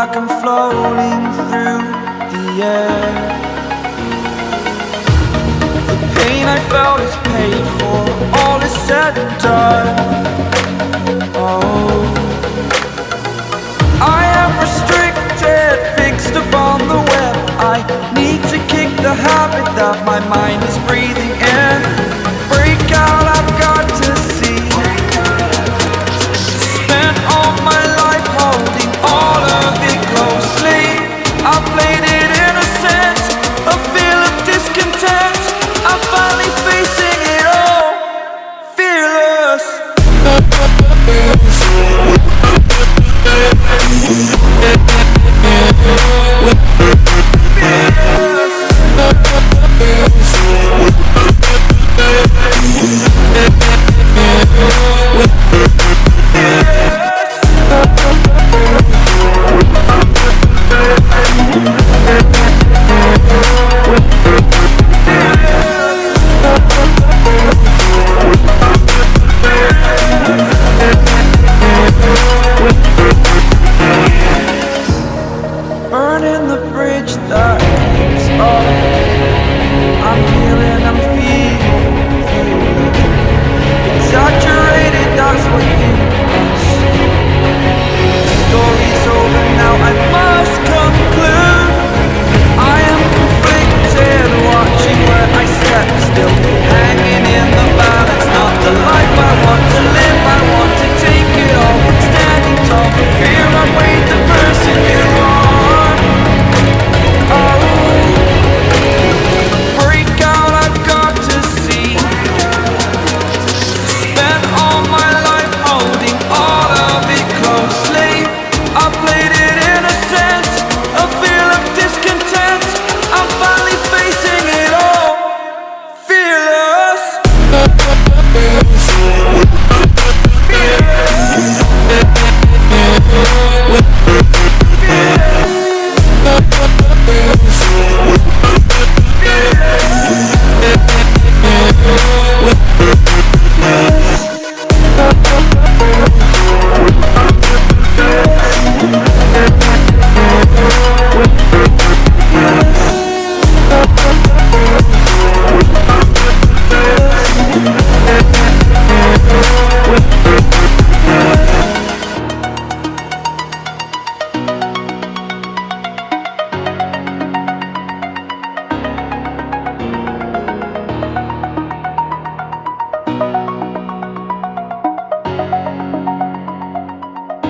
like I'm floating through the air. The pain I felt is paid for, all is said and done. Oh, I am restricted, fixed upon the web. I need to kick the habit that my mind is breathing in. Break out, I've got to see. Spent all my life holding all of it closely. I played it innocent, a feel of discontent. I'm finally facing it all, fearless. Burning the bridge that